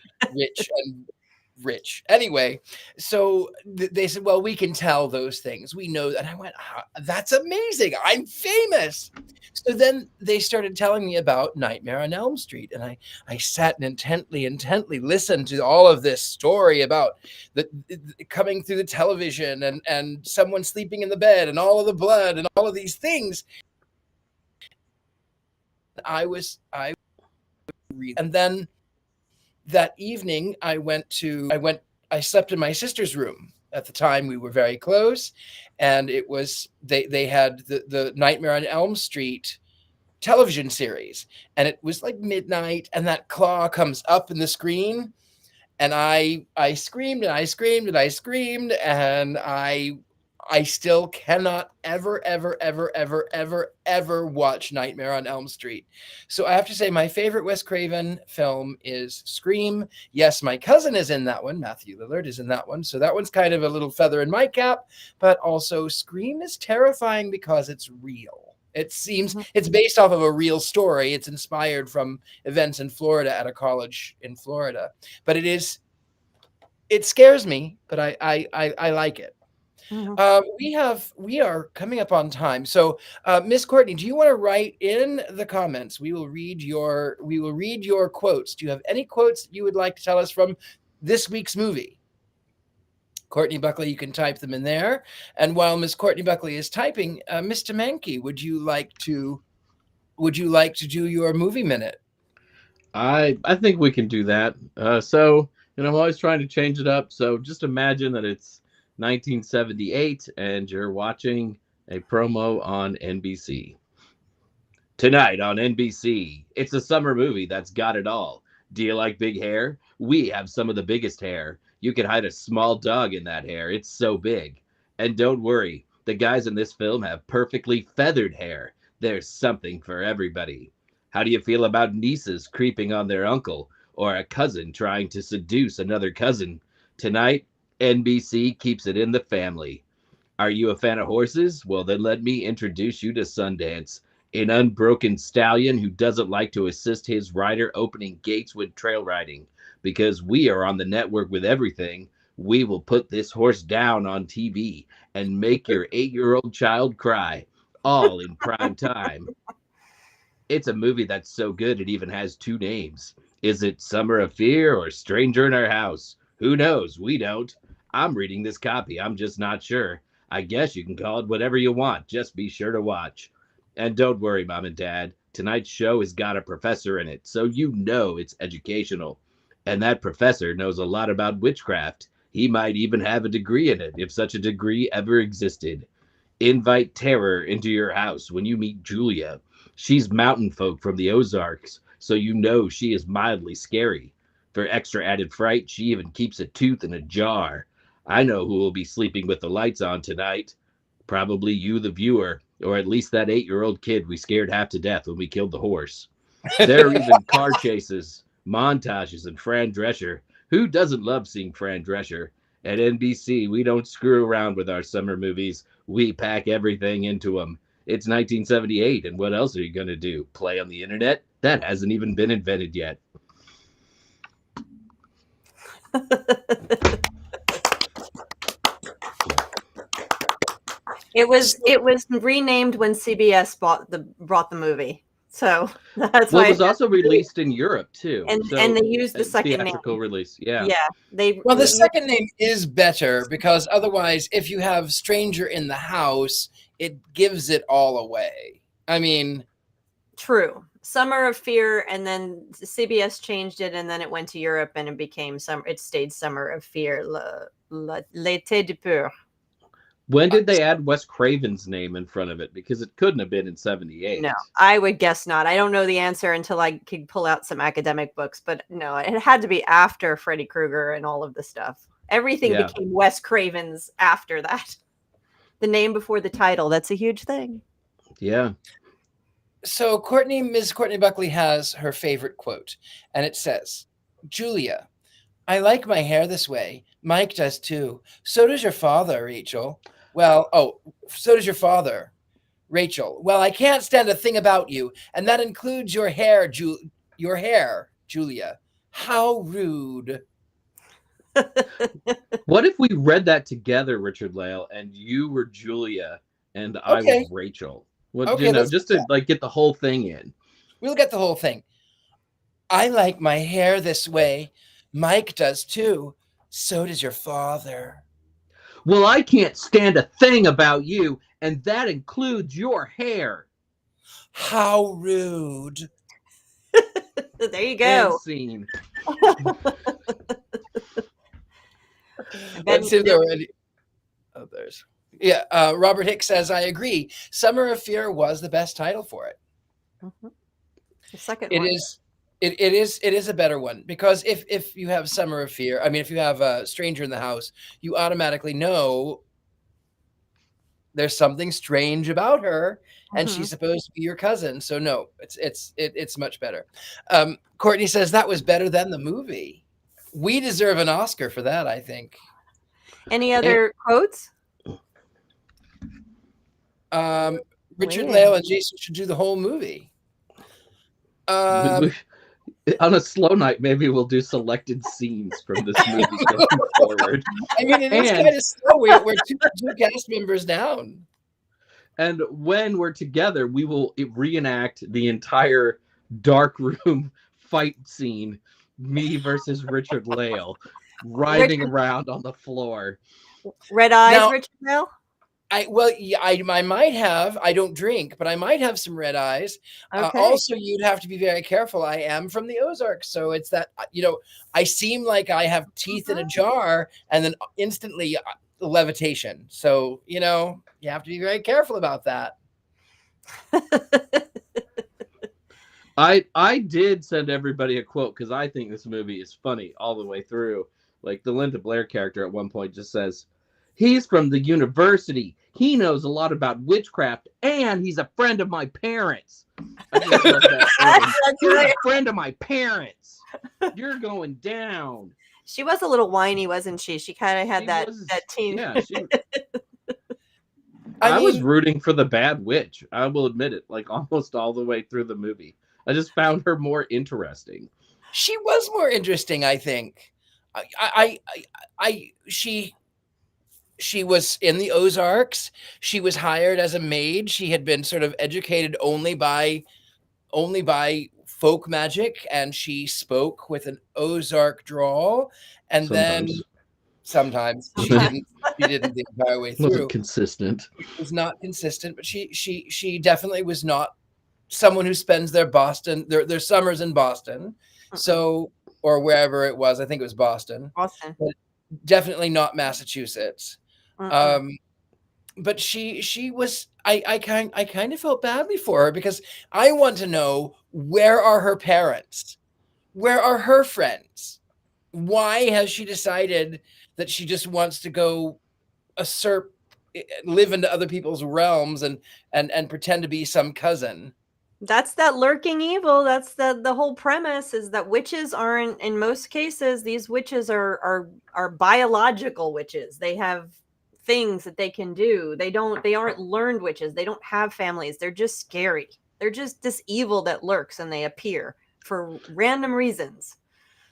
rich. Anyway, so they said, well, we can tell those things. We know that. And I went, that's amazing. I'm famous. So then they started telling me about Nightmare on Elm Street. And I sat and intently listened to all of this story about the coming through the television and someone sleeping in the bed and all of the blood and all of these things. And then that evening I slept in my sister's room. At the time we were very close, and it was, they had the Nightmare on Elm Street television series, and it was like midnight, and that claw comes up in the screen, and I screamed and I screamed and I screamed, and I still cannot ever watch Nightmare on Elm Street. So I have to say my favorite Wes Craven film is Scream. Yes, my cousin is in that one. Matthew Lillard is in that one. So that one's kind of a little feather in my cap, but also Scream is terrifying because it's real. It seems it's based off of a real story. It's inspired from events in Florida at a college in Florida, but it scares me, but I like it. We are coming up on time. So, Miss Courtney, do you want to write in the comments? We will read your quotes. Do you have any quotes that you would like to tell us from this week's movie? Courtney Buckley, you can type them in there. And while Miss Courtney Buckley is typing, Mr. Mankey, would you like to do your movie minute? I think we can do that. So, I'm always trying to change it up. So just imagine that it's 1978 and you're watching a promo on NBC. Tonight on NBC, it's a summer movie that's got it all. Do you like big hair? We have some of the biggest hair. You can hide a small dog in that hair. It's so big. And don't worry, the guys in this film have perfectly feathered hair. There's something for everybody. How do you feel about nieces creeping on their uncle, or a cousin trying to seduce another cousin? Tonight, NBC keeps it in the family. Are you a fan of horses? Well, then let me introduce you to Sundance, an unbroken stallion who doesn't like to assist his rider opening gates with trail riding. Because we are on the network with everything, we will put this horse down on TV and make your 8-year-old child cry, all in prime time. It's a movie that's so good it even has 2 names. Is it Summer of Fear or Stranger in Our House? Who knows? We don't. I'm reading this copy. I'm just not sure. I guess you can call it whatever you want. Just be sure to watch. And don't worry, Mom and Dad. Tonight's show has got a professor in it, so you know it's educational. And that professor knows a lot about witchcraft. He might even have a degree in it, if such a degree ever existed. Invite terror into your house when you meet Julia. She's mountain folk from the Ozarks, so you know she is mildly scary. For extra added fright, she even keeps a tooth in a jar. I know who will be sleeping with the lights on tonight. Probably you, the viewer, or at least that 8-year-old kid we scared half to death when we killed the horse. There are even car chases, montages, and Fran Drescher. Who doesn't love seeing Fran Drescher? At NBC, we don't screw around with our summer movies. We pack everything into them. It's 1978, and what else are you going to do? Play on the internet? That hasn't even been invented yet. It was renamed when CBS brought the movie, so that's why it was also released in Europe too, and they used the second theatrical name. release. Yeah, the second name is better because otherwise, if you have Stranger in the House, it gives it all away. I mean, true. Summer of Fear, and then CBS changed it, and then it went to Europe, and it became It stayed Summer of Fear. L'été de peur. When did they add Wes Craven's name in front of it? Because it couldn't have been in 78. No, I would guess not. I don't know the answer until I could pull out some academic books, but no, it had to be after Freddy Krueger and all of the stuff. Everything became Wes Craven's after that. The name before the title. That's a huge thing. Yeah. So Ms. Courtney Buckley has her favorite quote, and it says, "Julia, I like my hair this way. Mike does too. So does your father, Rachel. So does your father, Rachel. Well, I can't stand a thing about you, and that includes your hair, Julia. How rude." What if we read that together, Richard-Lael, and you were Julia and I was Rachel? Just to get the whole thing in. We'll get the whole thing. "I like my hair this way. Mike does too. So does your father." Well, I can't stand a thing about you, and that includes your hair. How rude. There you go. And scene. Let's see if there were any others. Yeah, Robert Hicks says, "I agree. Summer of Fear was the best title for it." Mm-hmm. The second It one. It is a better one, because if you have Summer of Fear, if you have a Stranger in the House, you automatically know there's something strange about her, and she's supposed to be your cousin. So no, it's much better. Courtney says that was better than the movie. We deserve an Oscar for that, I think. Any other quotes? Richard-Lael and Jason should do the whole movie. On a slow night, maybe we'll do selected scenes from this movie going forward. It is kind of slow. We're two cast members down. And when we're together, we will reenact the entire dark room fight scene. Me versus Richard-Lael, writhing around on the floor. Red eyes, Richard-Lael? I might have. I don't drink, but I might have some red eyes. Okay. Also, you'd have to be very careful. I am from the Ozarks, so it's that I seem like I have teeth in a jar, and then instantly levitation. So you have to be very careful about that. I did send everybody a quote because I think this movie is funny all the way through. Like the Linda Blair character at one point just says, "He's from the university. He knows a lot about witchcraft, and he's a friend of my parents." I just love that. He's a friend of my parents. You're going down. She was a little whiny, wasn't she? She kind of had that teen. Yeah, I was rooting for the bad witch. I will admit it, almost all the way through the movie. I just found her more interesting. She was more interesting, I think. She was in the Ozarks. She was hired as a maid. She had been sort of educated only by folk magic, and she spoke with an Ozark drawl. And sometimes she didn't the entire way through. Wasn't consistent. It was not consistent, but she definitely was not someone who spends their summers in Boston. So, or wherever it was. I think it was Boston. But definitely not Massachusetts. But she was. I kind of felt badly for her, because I want to know, where are her parents? Where are her friends? Why has she decided that she just wants to go live into other people's realms and pretend to be some cousin? That's that lurking evil. That's the whole premise, is that witches aren't, in most cases, these witches are biological witches. They have things that they can do. They aren't learned witches. They don't have families. They're just scary. They're just this evil that lurks, and they appear for random reasons.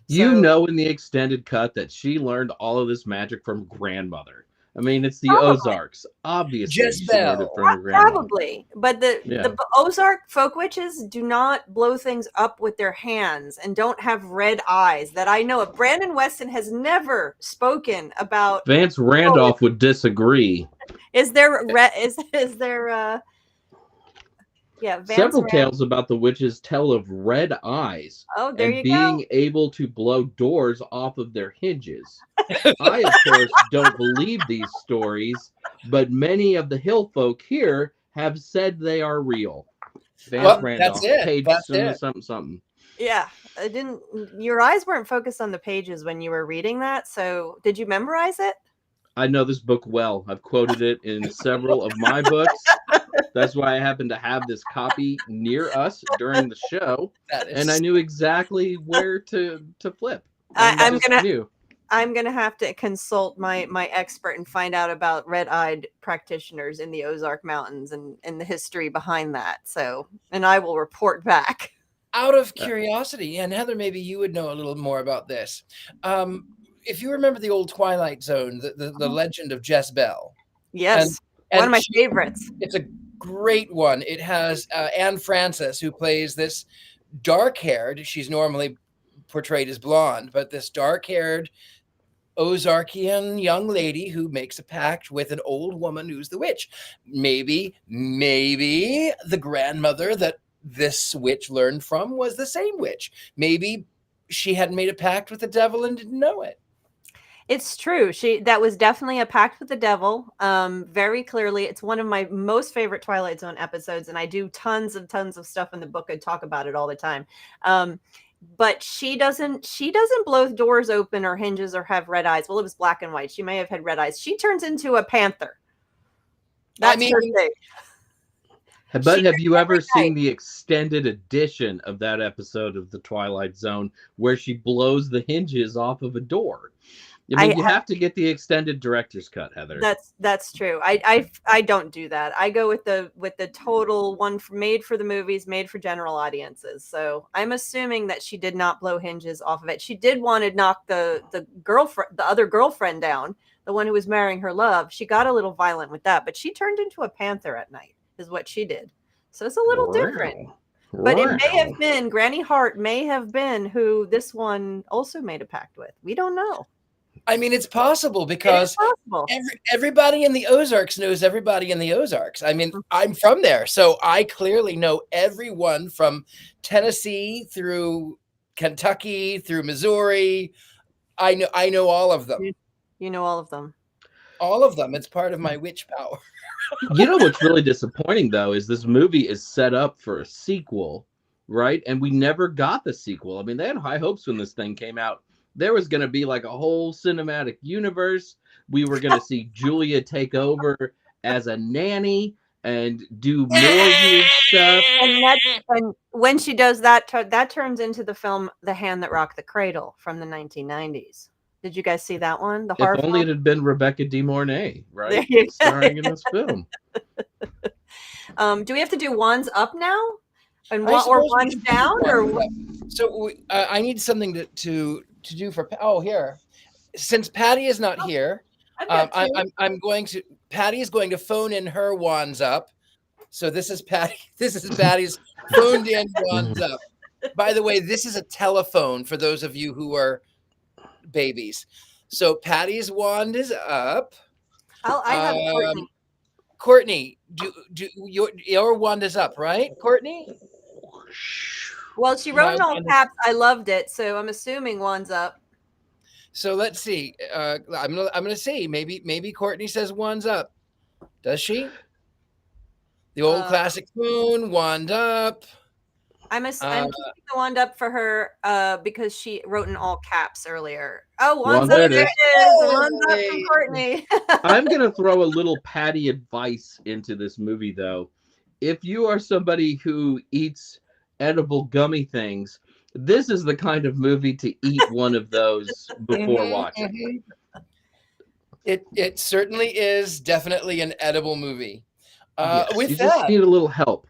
In the extended cut that she learned all of this magic from grandmother. It's the Ozarks. Obviously, she learned it from her grandmother. Probably. But the Ozark folk witches do not blow things up with their hands and don't have red eyes that I know of. Brandon Weston has never spoken about. Vance Randolph would disagree. Is there Yeah, Vance Several Ram- tales about the witches tell of red eyes Oh, there and you being go. able to blow doors off of their hinges. I, of course, don't believe these stories, but many of the hill folk here have said they are real. Vance Well, Randolph, that's it. page That's something, it. something, something. Yeah, I didn't. Your eyes weren't focused on the pages when you were reading that. So, did you memorize it? I know this book well. I've quoted it in several of my books. That's why I happen to have this copy near us during the show, That is and I knew exactly where to flip. I'm just gonna knew. I'm gonna have to consult my expert and find out about red-eyed practitioners in the Ozark Mountains and the history behind that. So, and I will report back. Out of curiosity, and Heather, maybe you would know a little more about this. If you remember the old Twilight Zone, the legend of Jezebel. Yes, And one of my favorites. It's a great one. It has Anne Francis, who plays this dark-haired, she's normally portrayed as blonde, but this dark-haired Ozarkian young lady who makes a pact with an old woman who's the witch. Maybe the grandmother that this witch learned from was the same witch. Maybe she had made a pact with the devil and didn't know it. It's true. That was definitely a pact with the devil. Very clearly, it's one of my most favorite Twilight Zone episodes, and I do tons of stuff in the book. I talk about it all the time. But she doesn't blow doors open or hinges or have red eyes. Well, it was black and white. She may have had red eyes. She turns into a panther. That's her thing. But have you ever seen the extended edition of that episode of the Twilight Zone where she blows the hinges off of a door? I mean, you have to get the extended director's cut, Heather. That's true. I don't do that. I go with the total one made for the movies, made for general audiences. So I'm assuming that she did not blow hinges off of it. She did want to knock the other girlfriend down, the one who was marrying her love. She got a little violent with that, but she turned into a panther at night, is what she did. So it's a little different. But it may have been Granny Hart may have been who this one also made a pact with. We don't know. I mean, it's possible because everybody in the Ozarks knows everybody in the Ozarks. I mean, I'm from there, so I clearly know everyone from Tennessee through Kentucky through Missouri. I know all of them. You know all of them. All of them. It's part of my witch power. You know what's really disappointing, though, is this movie is set up for a sequel, right? And we never got the sequel. I mean, they had high hopes when this thing came out. There was going to be like a whole cinematic universe. We were going to see Julia take over as a nanny and do more weird stuff. And when she does that, that turns into the film The Hand That Rocked the Cradle from the 1990s. Did you guys see that one? The horror If only film? it had been Rebecca De Mornay, right? Starring in this film. Do we have to do wands up now? And or wands down? Or so I need something to do for. Oh, here. Since Patti is not here, I'm going to. Patti is going to phone in her wands up. So this is Patti. This is Patti's phoned in wands up. By the way, this is a telephone for those of you who are babies. So Patti's wand is up. I have Courtney. Courtney, do your wand is up, right, Courtney? Well, she wrote in all caps. I loved it, so I'm assuming wand's up. So let's see. I'm gonna see. Maybe Courtney says wand's up. Does she? The old classic phone, wand up. I'm keeping the wand up for her because she wrote in all caps earlier. Oh, wand's up. There it is. Wand's up from Courtney. I'm going to throw a little Patti advice into this movie, though. If you are somebody who eats edible gummy things, this is the kind of movie to eat one of those before watching. It certainly is definitely an edible movie. Yes, with you that, just need a little help.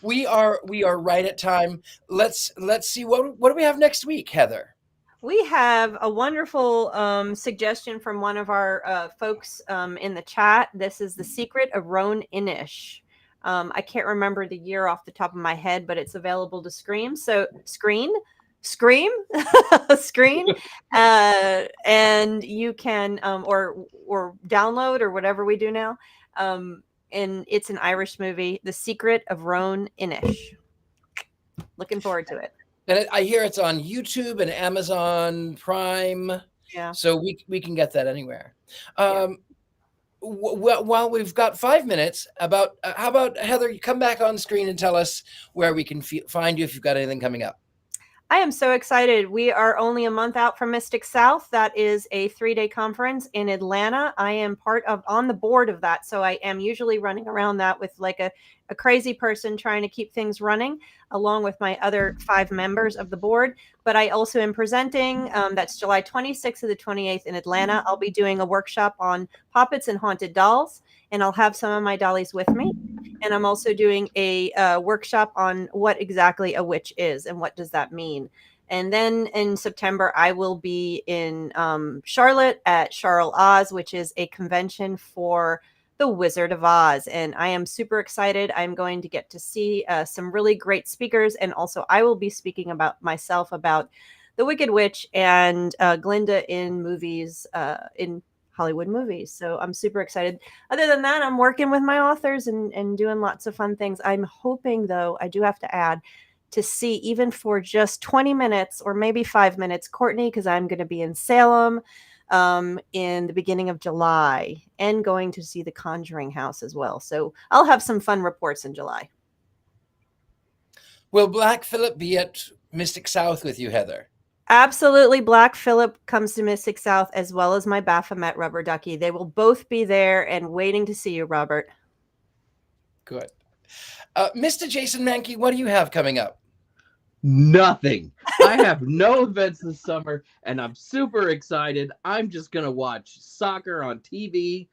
We are right at time. Let's see what do we have next week, Heather? We have a wonderful suggestion from one of our folks in the chat. This is The Secret of Roan Inish. I can't remember the year off the top of my head, but it's available to screen. So screen, and you can or download or whatever we do now. and it's an Irish movie, The Secret of Roan Inish. Looking forward to it. And I hear it's on YouTube and Amazon Prime. Yeah. So we can get that anywhere. While we've got 5 minutes, how about Heather, you come back on screen and tell us where we can find you if you've got anything coming up. I am so excited. We are only a month out from Mystic South. That is a 3-day conference in Atlanta. I am on the board of that. So I am usually running around that with like a crazy person trying to keep things running, along with my other 5 members of the board. But I also am presenting. That's July 26th to the 28th in Atlanta. I'll be doing a workshop on puppets and haunted dolls, and I'll have some of my dollies with me. And I'm also doing a workshop on what exactly a witch is and what does that mean. And then in September, I will be in Charlotte at Charles Oz, which is a convention for the Wizard of Oz. And I am super excited. I'm going to get to see some really great speakers. And also I will be speaking about myself, about the Wicked Witch and Glinda in movies, in Hollywood movies. So I'm super excited. Other than that, I'm working with my authors and doing lots of fun things. I'm hoping, though, I do have to add, to see, even for just 20 minutes or maybe 5 minutes, Courtney, because I'm going to be in Salem in the beginning of July, and going to see the Conjuring House as well. So I'll have some fun reports in July. Will Black Phillip be at Mystic South with you, Heather? Absolutely. Black Phillip comes to Mystic South, as well as my Baphomet rubber ducky. They will both be there and waiting to see you, Robert. Good. Mr. Jason Mankey, what do you have coming up? Nothing. I have no events this summer, and I'm super excited. I'm just going to watch soccer on TV,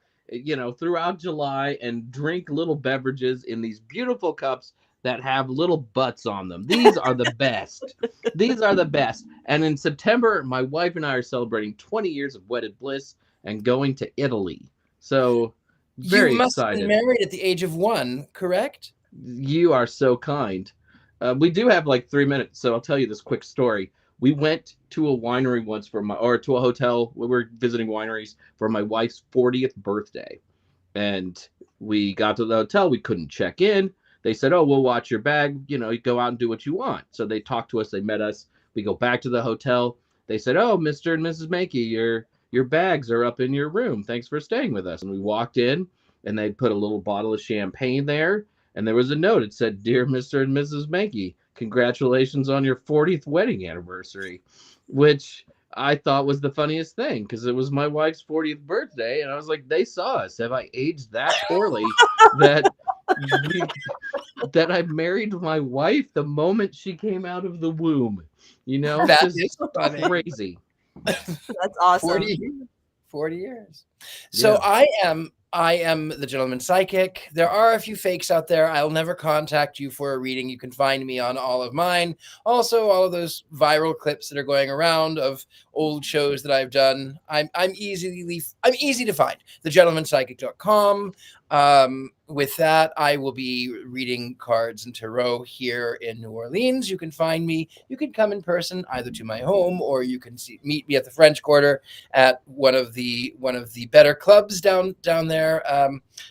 throughout July, and drink little beverages in these beautiful cups that have little butts on them. These are the best. These are the best. And in September, my wife and I are celebrating 20 years of wedded bliss and going to Italy. So very you must excited. Be married at the age of 1, correct? You are so kind. We do have like 3 minutes, so I'll tell you this quick story. We went to a winery once to a hotel. We were visiting wineries for my wife's 40th birthday. And we got to the hotel. We couldn't check in. They said, "Oh, we'll watch your bag. You go out and do what you want." So they talked to us. They met us. We go back to the hotel. They said, "Oh, Mr. and Mrs. Mankey, your bags are up in your room. Thanks for staying with us." And we walked in, and they put a little bottle of champagne there. And there was a note. It said, "Dear Mr. and Mrs. Mankey, congratulations on your 40th wedding anniversary," which I thought was the funniest thing, because it was my wife's 40th birthday. And I was like, they saw us. Have I aged that poorly that I married my wife the moment she came out of the womb? That is funny. Crazy. That's awesome. 40 years. So yeah. I am the Gentleman Psychic. There are a few fakes out there. I'll never contact you for a reading. You can find me on all of mine. Also, all of those viral clips that are going around of old shows that I've done. I'm easy to find. thegentlemanpsychic.com. With that, I will be reading cards and tarot here in New Orleans. You can find me. You can come in person either to my home, or you can meet me at the French Quarter at one of the better clubs down there.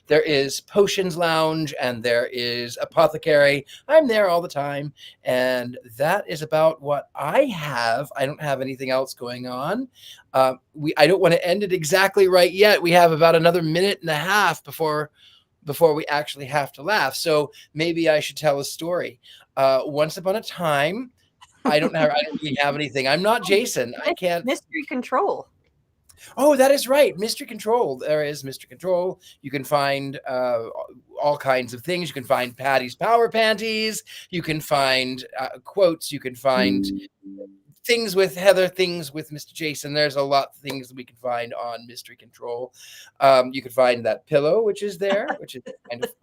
There is Potions Lounge and there is Apothecary. I'm there all the time, and that is about what I have. I don't have anything else going on. I don't want to end it exactly right yet. We have about another minute and a half before we actually have to laugh. So maybe I should tell a story. Once upon a time, I don't really have anything. I'm not Jason. I can't. Mystery Control. Oh, that is right. Mystery Control. There is Mystery Control. You can find all kinds of things. You can find Patty's Power Panties. You can find quotes. You can find things with Heather, things with Mr. Jason. There's a lot of things that we can find on Mystery Control. You can find that pillow, which is there, which is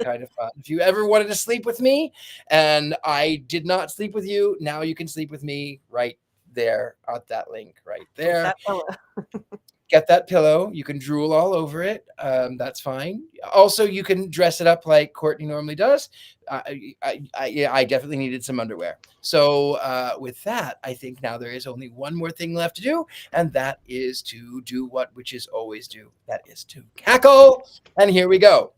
kind of fun. If you ever wanted to sleep with me and I did not sleep with you, now you can sleep with me right there at that link right there. Get that pillow. You can drool all over it. That's fine. Also, you can dress it up like Courtney normally does. I definitely needed some underwear. So with that, I think now there is only one more thing left to do, and that is to do what witches always do. That is to cackle. And here we go.